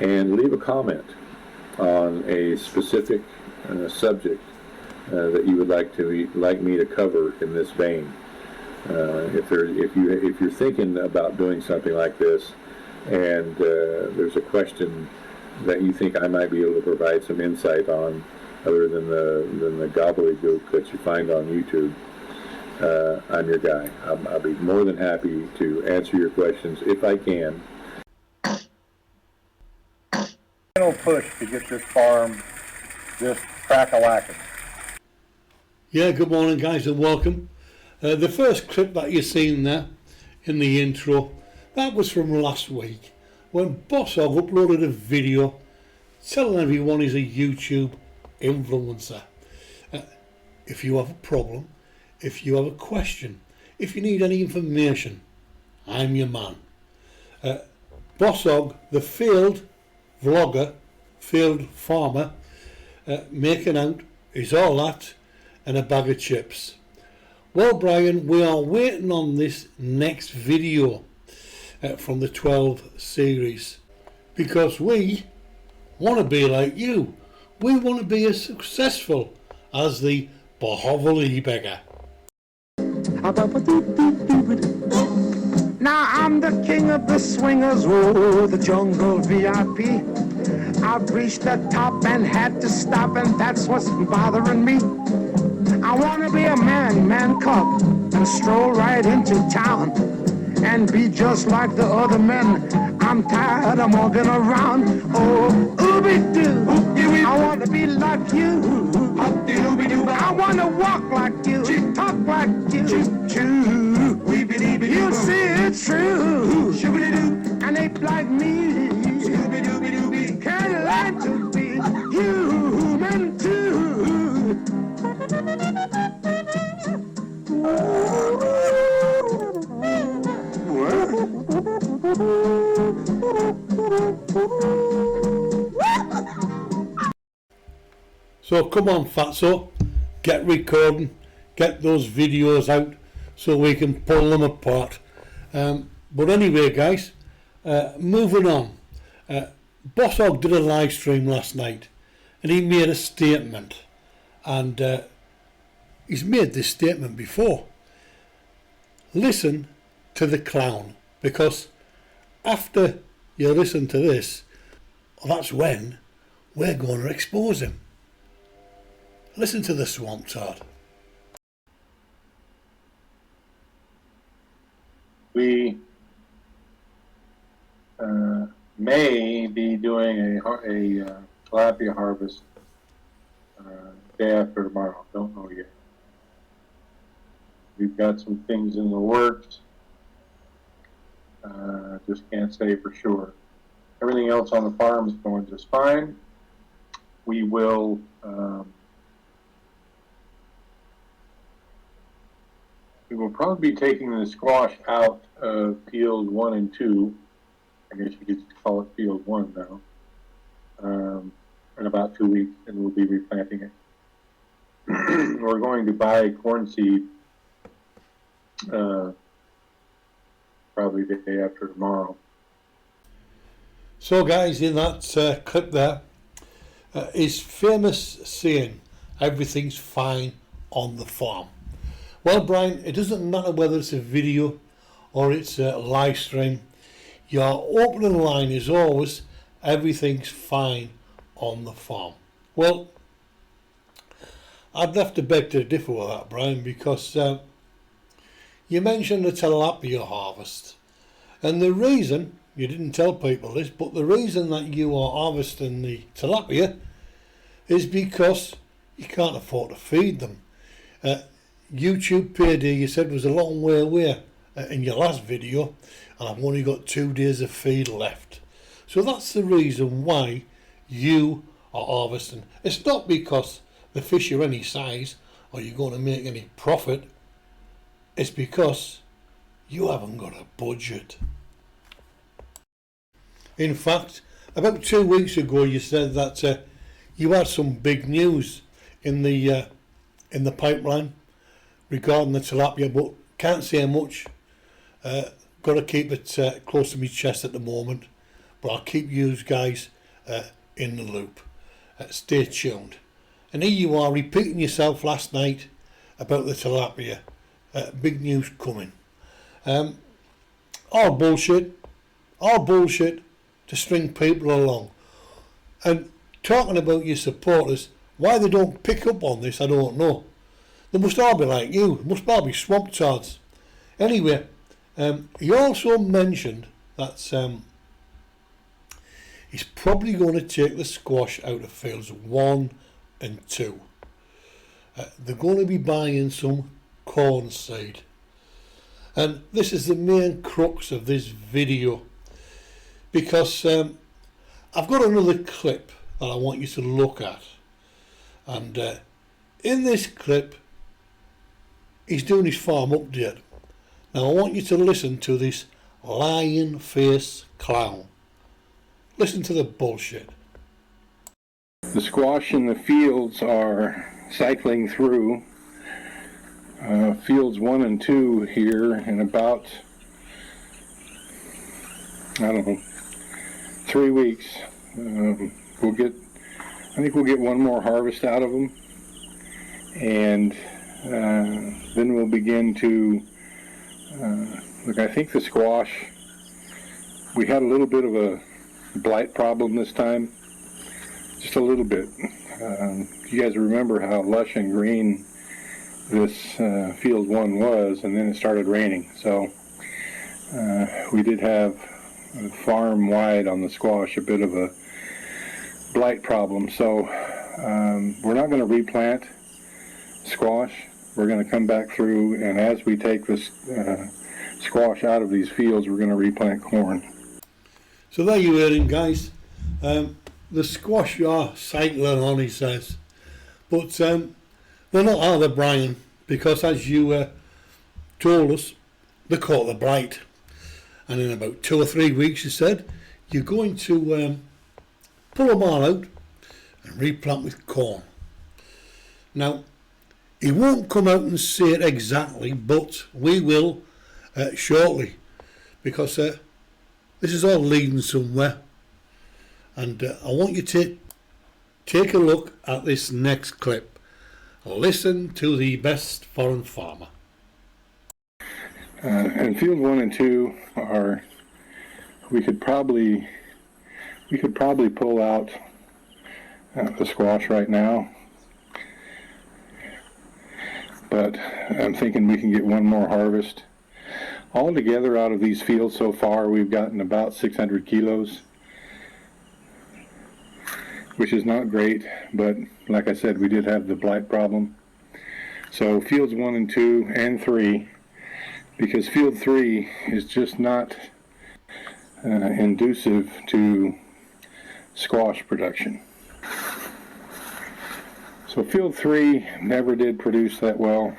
and leave a comment on a specific subject that you would like me to cover in this vein. If you're thinking about doing something like this, and there's a question that you think I might be able to provide some insight on, other than the gobbledygook that you find on YouTube, I'm your guy. I'll be more than happy to answer your questions if I can. Final push to get this farm just crack-a-lacking. Yeah, good morning guys and welcome. The first clip that you've seen there in the intro, that was from last week when Bosshog uploaded a video telling everyone he's a YouTube influencer. If you have a problem, if you have a question, if you need any information, I'm your man. Bosshog, the field vlogger, field farmer, making out is all that and a bag of chips. Well, Brian, we are waiting on this next video from the 12 series because we want to be like you. We want to be as successful as the Bohovali beggar. Now I'm the king of the swingers, oh, the jungle VIP. I've reached the top and had to stop, and that's what's bothering me. I want to be a man cub, and stroll right into town, and be just like the other men. I'm tired of walking around. Oh, ooby-doo, I want to be like you. I want to walk like you, talk like you. You see it's true, and they like me. Can't learn to be human too. So come on, Fatso, get recording, get those videos out so we can pull them apart. But anyway guys, moving on. Bosshog did a live stream last night and he made a statement, and he's made this statement before. Listen to the clown, because after you listen to this, that's when we're going to expose him. Listen to the swamp tart. We may be doing a tilapia harvest day after tomorrow. Don't know yet. We've got some things in the works. Just can't say for sure. Everything else on the farm is going just fine. We will probably be taking the squash out of field 1 and 2. I guess you could call it field 1 now. In about 2 weeks, and we'll be replanting it. We're going to buy corn seed probably the day after tomorrow. So guys, in that clip there, his famous saying, everything's fine on the farm. Well Brian, it doesn't matter whether it's a video or it's a live stream, your opening line is always, everything's fine on the farm. Well, I'd have to beg to differ with that, Brian, because you mentioned the tilapia harvest, and the reason, you didn't tell people this, but the reason that you are harvesting the tilapia is because you can't afford to feed them. YouTube payday, you said, was a long way away in your last video, and I've only got 2 days of feed left. So that's the reason why you are harvesting. It's not because the fish are any size or you're going to make any profit. It's because you haven't got a budget. In fact, about 2 weeks ago you said that you had some big news in the pipeline regarding the tilapia, but can't say much. Got to keep it close to my chest at the moment, but I'll keep you guys in the loop. Stay tuned. And here you are repeating yourself last night about the tilapia. Big news coming. All bullshit to string people along. And talking about your supporters, why they don't pick up on this, I don't know. They must all be like you. They must all be swamp tards. Anyway, he also mentioned that he's probably going to take the squash out of fields 1 and 2. They're going to be buying some corn seed. And this is the main crux of this video, because I've got another clip that I want you to look at. And in this clip, he's doing his farm update. Now I want you to listen to this lion face clown. Listen to the bullshit. The squash in the fields are cycling through fields 1 and 2 here in about, I don't know, 3 weeks. I think we'll get one more harvest out of them, and then we'll begin to look. I think the squash, we had a little bit of a blight problem this time, just a little bit. You guys remember how lush and green this field 1 was, and then it started raining. So we did have farm-wide on the squash a bit of a blight problem. So we're not going to replant squash. We're going to come back through, and as we take this squash out of these fields, we're going to replant corn. So there you hear him, guys. The squash are cycling on, he says. But they're not, are they, Brian? Because as you told us, they caught the blight. And in about 2 or 3 weeks, he said, you're going to pull them all out and replant with corn. Now, he won't come out and say it exactly, but we will shortly, because this is all leading somewhere. And I want you to take a look at this next clip. Listen to the best foreign farmer. And field 1 and 2 are, we could probably pull out the squash right now, but I'm thinking we can get one more harvest. Altogether out of these fields so far, we've gotten about 600 kilos, which is not great, but like I said, we did have the blight problem. So fields 1 and 2 and 3, because field 3 is just not inducive to squash production. So field 3 never did produce that well,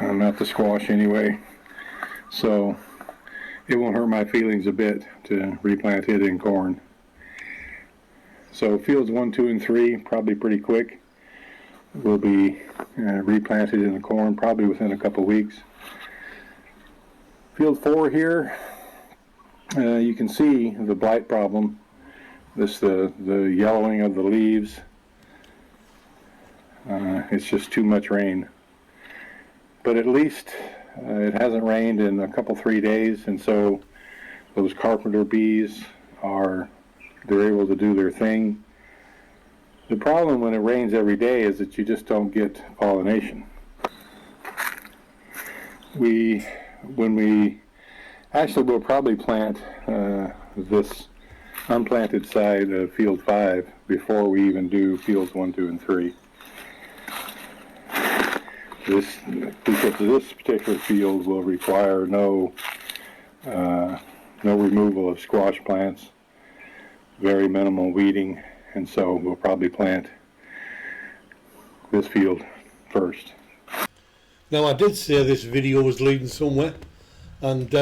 not the squash anyway, so it won't hurt my feelings a bit to replant it in corn. So fields 1, 2, and 3, probably pretty quick, will be replanted in the corn probably within a couple weeks. Field 4 here, you can see the blight problem. This the yellowing of the leaves. It's just too much rain. But at least it hasn't rained in a couple 3 days, and so those carpenter bees they're able to do their thing. The problem when it rains every day is that you just don't get pollination. We'll probably plant this unplanted side of field 5 before we even do fields 1, 2, and 3. Because this particular field will require no removal of squash plants, very minimal weeding, and so we'll probably plant this field first. Now, I did say this video was leading somewhere, and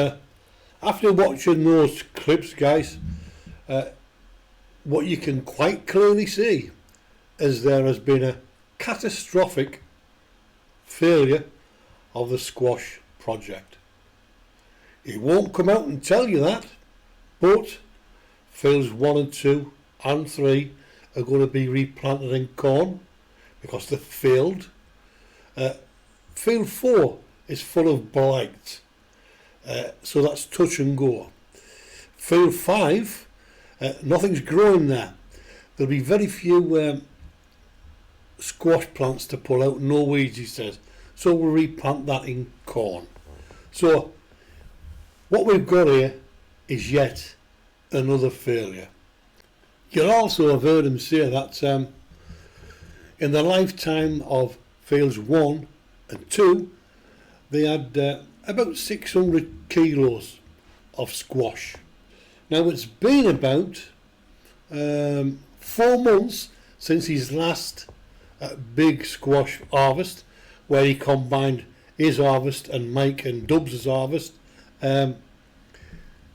after watching those clips, guys, what you can quite clearly see is there has been a catastrophic failure of the squash project. He won't come out and tell you that, but fields 1 and 2 and 3 are going to be replanted in corn because they've failed. Field 4 is full of blight, so that's touch and go. Field 5, nothing's growing there. There'll be very few squash plants to pull out, no weeds, he says, so we'll replant that in corn. So what we've got here is yet another failure. You'll also have heard him say that in the lifetime of fields 1 and 2 they had about 600 kilos of squash. Now it's been about 4 months since his last big squash harvest, where he combined his harvest and Mike and Dubs' harvest to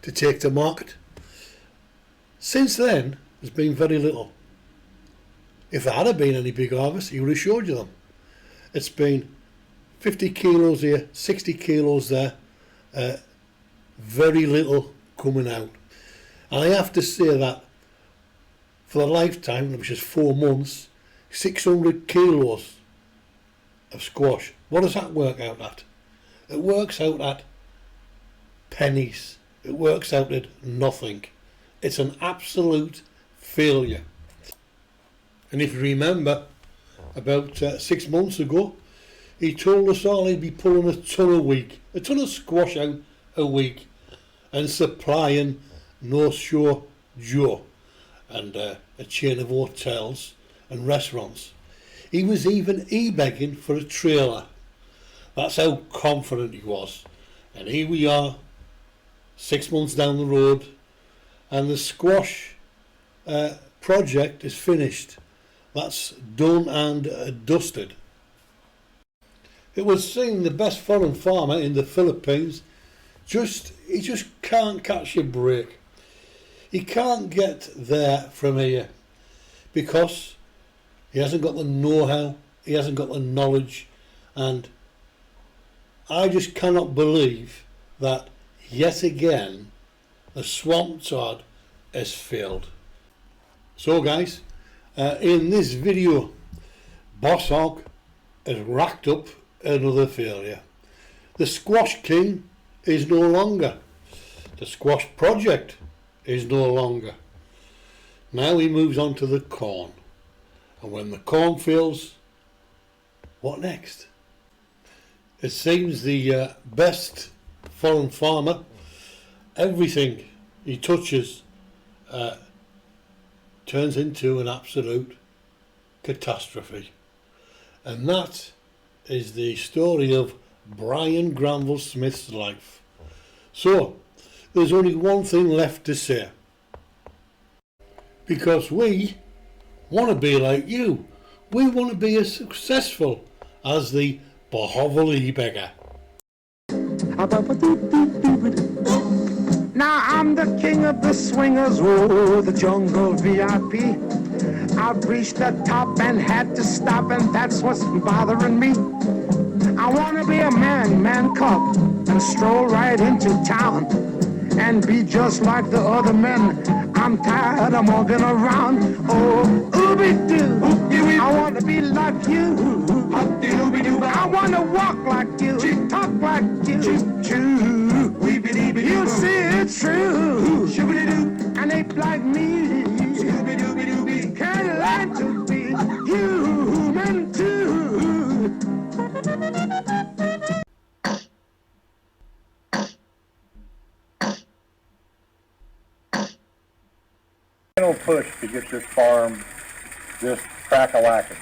take to market. Since then there's been very little. If there had been any big harvest, he would have showed you them. It's been 50 kilos here, 60 kilos there, very little coming out. And I have to say that for the lifetime, which is 4 months, 600 kilos of squash. What does that work out at? It works out at pennies. It works out at nothing. It's an absolute failure. And if you remember, about 6 months ago, he told us all he'd be pulling a ton of squash out a week, and supplying North Shore Joe and a chain of hotels and restaurants. He was even e-begging for a trailer. That's how confident he was. And here we are, 6 months down the road, and the squash project is finished. That's done and dusted. It was seen the best foreign farmer in the Philippines, he just can't catch a break. He can't get there from here because he hasn't got the know-how, he hasn't got the knowledge, and I just cannot believe that yet again the swamp toad has failed. So guys, in this video, Bosshog has racked up another failure. The squash king is no longer. The squash project is no longer. Now he moves on to the corn. And when the corn fails, what next? It seems the best foreign farmer, everything he touches turns into an absolute catastrophe. And that is the story of Brian Granville Smith's life. So, there's only one thing left to say. Because we want to be like you. We want to be as successful as the Bohovali beggar. Now I'm the king of the swingers, oh, the jungle VIP. I've reached the top and had to stop, and that's what's bothering me. I want to be a man cub, and stroll right into town, and be just like the other men. I'm tired of walking around. Oh, ooby-doo, I want to be like you. I want to walk like you, talk like you. You see it's true, and they like me. Can't learn to be human too. Final push to get this farm just crack-a-lacking.